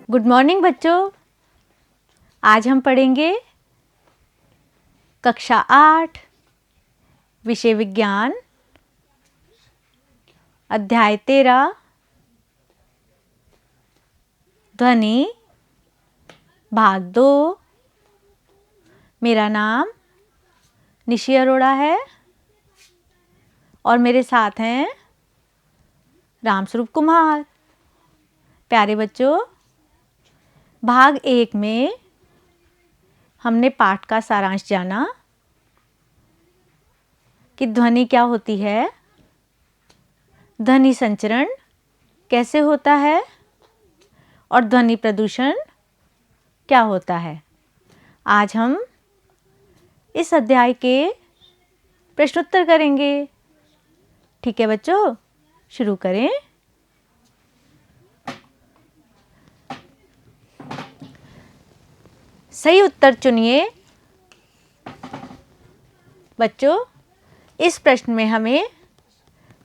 Good morning बच्चों। आज हम पढ़ेंगे कक्षा 8 विषय विज्ञान अध्याय 13 ध्वनि भाग 2। मेरा नाम निशी अरोड़ा है और मेरे साथ हैं रामस्वरूप कुमार। प्यारे बच्चों, भाग 1 में हमने पाठ का सारांश जाना कि ध्वनि क्या होती है, ध्वनि संचरण कैसे होता है और ध्वनि प्रदूषण क्या होता है। आज हम इस अध्याय के प्रश्नोत्तर करेंगे। ठीक है बच्चों, शुरू करें। सही उत्तर चुनिए। बच्चों, इस प्रश्न में हमें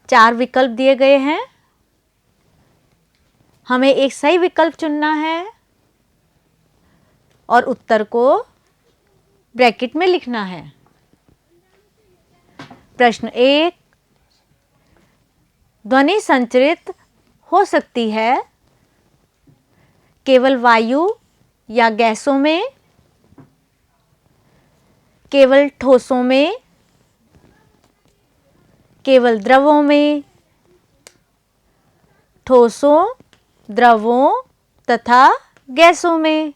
4 विकल्प दिए गए हैं। हमें एक सही विकल्प चुनना है और उत्तर को ब्रैकेट में लिखना है। प्रश्न 1, ध्वनि संचरित हो सकती है केवल वायु या गैसों में, केवल ठोसों में, केवल द्रवों में, ठोसों, द्रवों तथा गैसों में।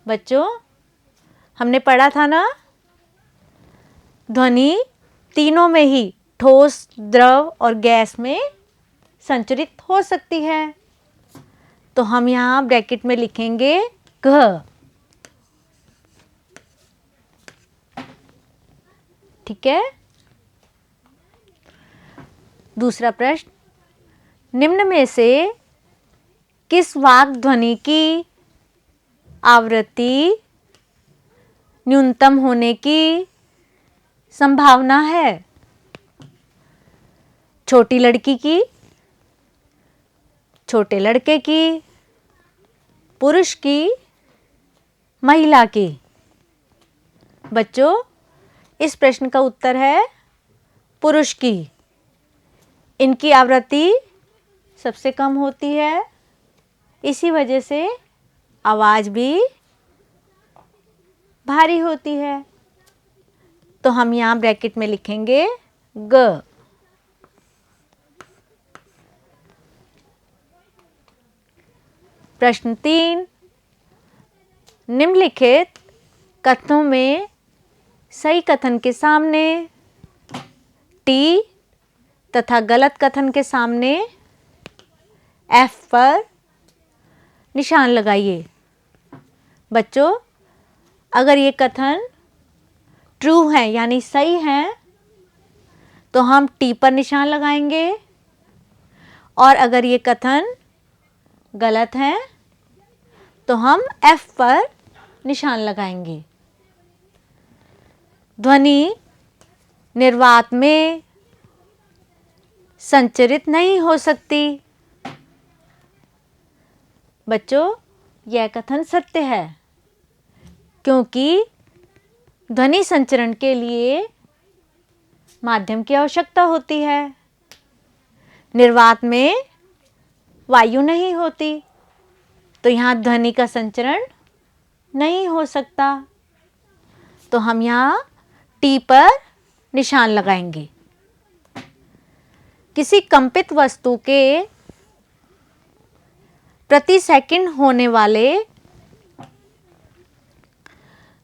बच्चों, हमने पढ़ा था ना, ध्वनि तीनों में ही, ठोस, द्रव और गैस में संचरित हो सकती है। तो हम यहाँ ब्रैकेट में लिखेंगे घ। ठीक है। दूसरा प्रश्न, निम्न में से किस वाक् ध्वनि की आवृत्ति न्यूनतम होने की संभावना है? छोटी लड़की की, छोटे लड़के की, पुरुष की, महिला की। बच्चों, इस प्रश्न का उत्तर है पुरुष की। इनकी आवृत्ति सबसे कम होती है, इसी वजह से आवाज़ भी भारी होती है। तो हम यहाँ ब्रैकेट में लिखेंगे ग। प्रश्न 3, निम्नलिखित कथनों में सही कथन के सामने टी तथा गलत कथन के सामने F पर निशान लगाइए। बच्चों, अगर ये कथन ट्रू है यानी सही है तो हम टी पर निशान लगाएंगे, और अगर ये कथन गलत है तो हम F पर निशान लगाएंगे। ध्वनि निर्वात में संचरित नहीं हो सकती। बच्चों, यह कथन सत्य है, क्योंकि ध्वनि संचरण के लिए माध्यम की आवश्यकता होती है। निर्वात में वायु नहीं होती, तो यहाँ ध्वनि का संचरण नहीं हो सकता। तो हम यहाँ टी पर निशान लगाएंगे। किसी कंपित वस्तु के प्रति सेकंड होने वाले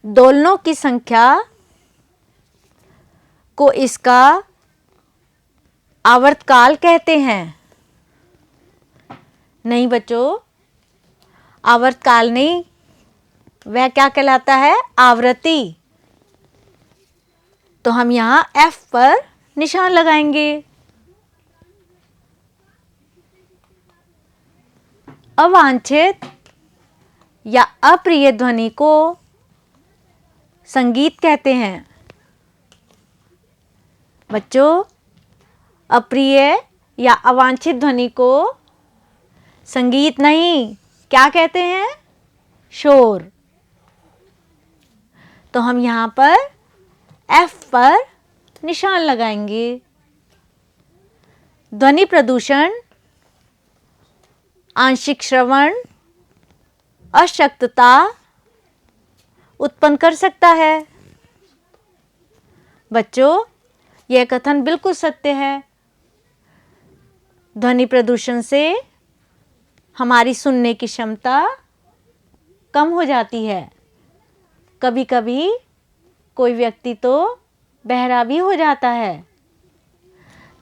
दोलनों की संख्या को इसका आवर्तकाल कहते हैं। नहीं बच्चों, आवर्तकाल नहीं, वह क्या कहलाता है? आवृत्ति। तो हम यहाँ F पर निशान लगाएंगे। अवांछित या अप्रिय ध्वनि को संगीत कहते हैं। बच्चों, अप्रिय या अवांछित ध्वनि को संगीत नहीं, क्या कहते हैं? शोर। तो हम यहां पर F पर निशान लगाएंगे। ध्वनि प्रदूषण आंशिक श्रवण अशक्तता उत्पन्न कर सकता है। बच्चों, यह कथन बिल्कुल सत्य है। ध्वनि प्रदूषण से हमारी सुनने की क्षमता कम हो जाती है। कभी कभी कोई व्यक्ति तो बहरा भी हो जाता है।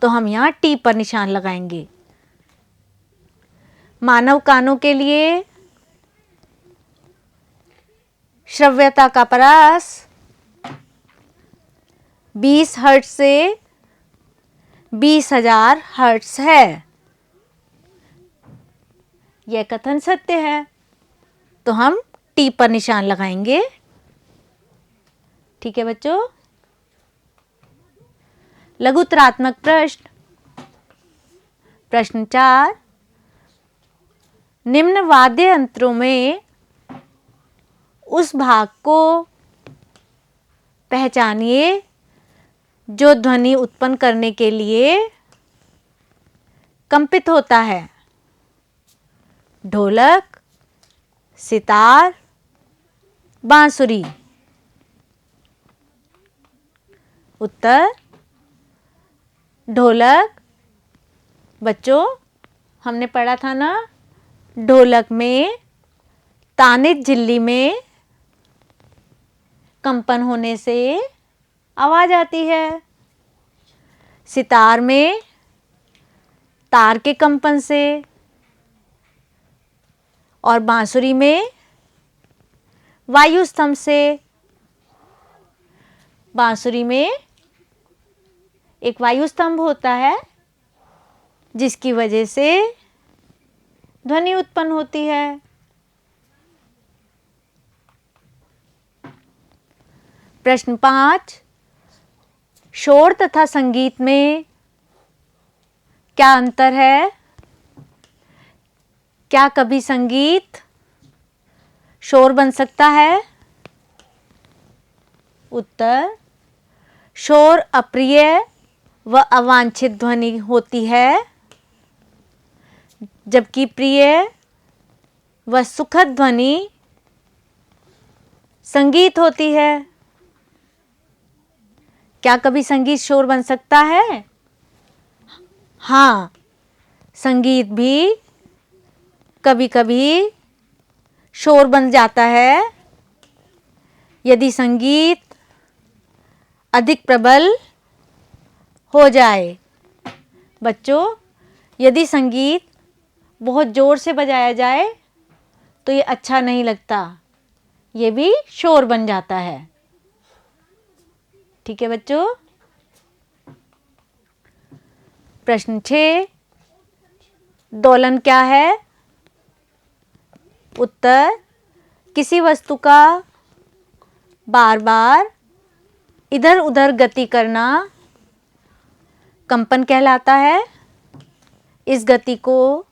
तो हम यहाँ टी पर निशान लगाएंगे। मानव कानों के लिए श्रव्यता का परास 20 हर्ट्ज से 20,000 हर्ट्ज है। यह कथन सत्य है। तो हम टी पर निशान लगाएंगे। ठीक है बच्चों। लघुत्तरात्मक प्रश्न। प्रश्न 4, निम्न वाद्य यंत्रों में उस भाग को पहचानिए जो ध्वनि उत्पन्न करने के लिए कंपित होता है। ढोलक, सितार, बांसुरी। उत्तर ढोलक। बच्चों, हमने पढ़ा था ना, ढोलक में तानित झिल्ली में कंपन होने से आवाज आती है। सितार में तार के कंपन से, और बांसुरी में वायु स्तंभ से। बांसुरी में एक वायु स्तंभ होता है जिसकी वजह से ध्वनि उत्पन्न होती है। प्रश्न 5, शोर तथा संगीत में क्या अंतर है? क्या कभी संगीत शोर बन सकता है? उत्तर, शोर अप्रिय व अवांछित ध्वनि होती है, जबकि प्रिय व सुखद ध्वनि संगीत होती है। क्या कभी संगीत शोर बन सकता है? हाँ, संगीत भी कभी कभी शोर बन जाता है यदि संगीत अधिक प्रबल हो जाए। बच्चों, यदि संगीत बहुत जोर से बजाया जाए तो ये अच्छा नहीं लगता, ये भी शोर बन जाता है। ठीक है बच्चों। प्रश्न 6, दोलन क्या है? उत्तर, किसी वस्तु का बार बार इधर उधर गति करना कंपन कहलाता है। इस गति को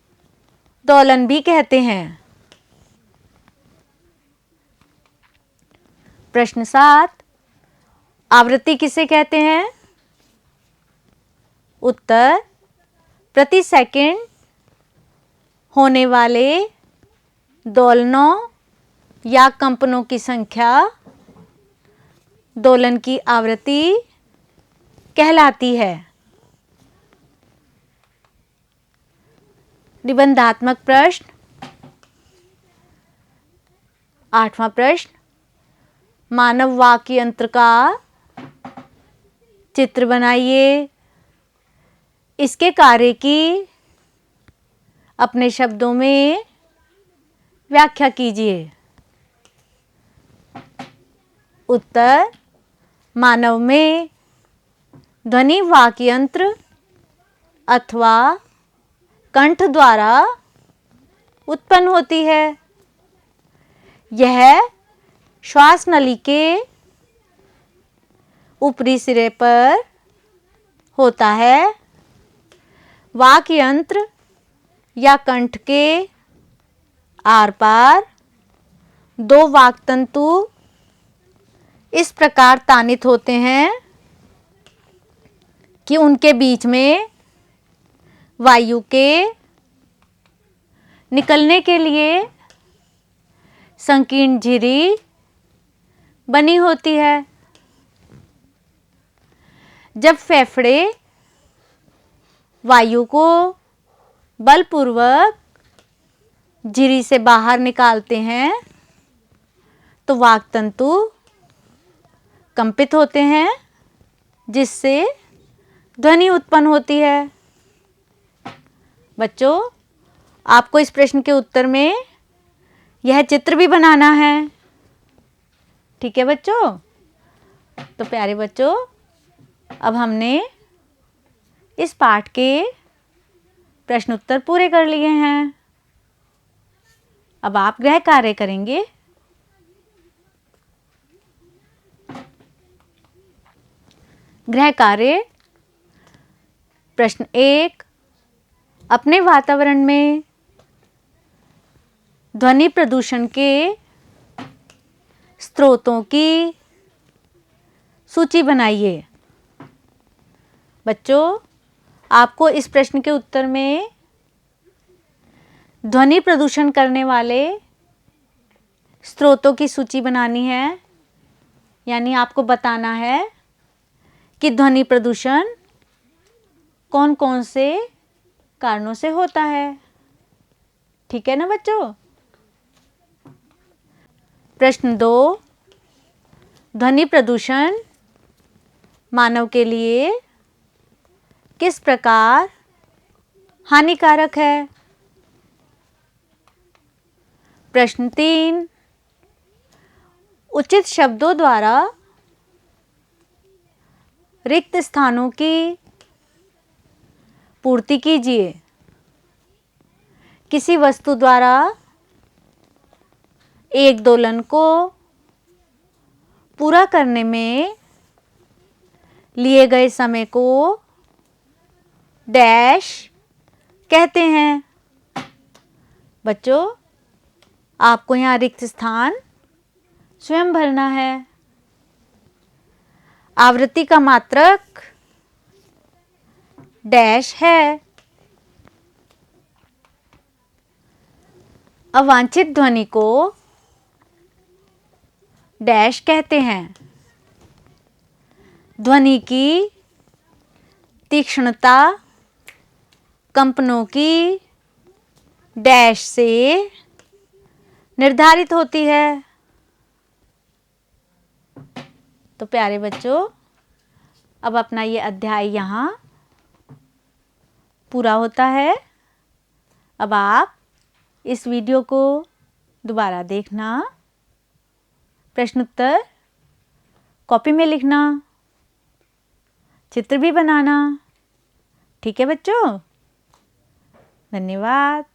दोलन भी कहते हैं। प्रश्न 7, आवृत्ति किसे कहते हैं? उत्तर, प्रति सेकंड होने वाले दोलनों या कंपनों की संख्या दोलन की आवृत्ति कहलाती है। निबंधात्मक प्रश्न। 8वां प्रश्न, मानव वाक् यंत्र का चित्र बनाइए। इसके कार्य की अपने शब्दों में व्याख्या कीजिए। उत्तर, मानव में ध्वनि वाक् यंत्र अथवा कंठ द्वारा उत्पन्न होती है। यह श्वास नली के ऊपरी सिरे पर होता है। वाक् यंत्र या कंठ के आर पार दो वाक् तंतु इस प्रकार तानित होते हैं कि उनके बीच में वायु के निकलने के लिए संकीर्ण झिरी बनी होती है। जब फेफड़े वायु को बलपूर्वक झिरी से बाहर निकालते हैं तो वाक् तंतु कंपित होते हैं, जिससे ध्वनि उत्पन्न होती है। बच्चों, आपको इस प्रश्न के उत्तर में यह चित्र भी बनाना है। ठीक है बच्चों? तो प्यारे बच्चों, अब हमने इस पाठ के प्रश्न उत्तर पूरे कर लिए हैं। अब आप गृह कार्य करेंगे। गृह कार्य प्रश्न 1, अपने वातावरण में ध्वनि प्रदूषण के स्रोतों की सूची बनाइए। बच्चों, आपको इस प्रश्न के उत्तर में ध्वनि प्रदूषण करने वाले स्रोतों की सूची बनानी है, यानी आपको बताना है कि ध्वनि प्रदूषण कौन कौन से कारणों से होता है। ठीक है ना बच्चों? प्रश्न 2, ध्वनि प्रदूषण मानव के लिए किस प्रकार हानिकारक है। प्रश्न 3, उचित शब्दों द्वारा रिक्त स्थानों की पूर्ति कीजिए। किसी वस्तु द्वारा एक दोलन को पूरा करने में लिए गए समय को डैश कहते हैं। बच्चों, आपको यहाँ रिक्त स्थान स्वयं भरना है। आवृत्ति का मात्रक डैश है। अवांछित ध्वनि को डैश कहते हैं। ध्वनि की तीक्ष्णता कंपनों की डैश से निर्धारित होती है। तो प्यारे बच्चों, अब अपना ये अध्याय यहाँ पूरा होता है। अब आप इस वीडियो को दोबारा देखना, प्रश्न उत्तर कॉपी में लिखना, चित्र भी बनाना। ठीक है बच्चों? धन्यवाद।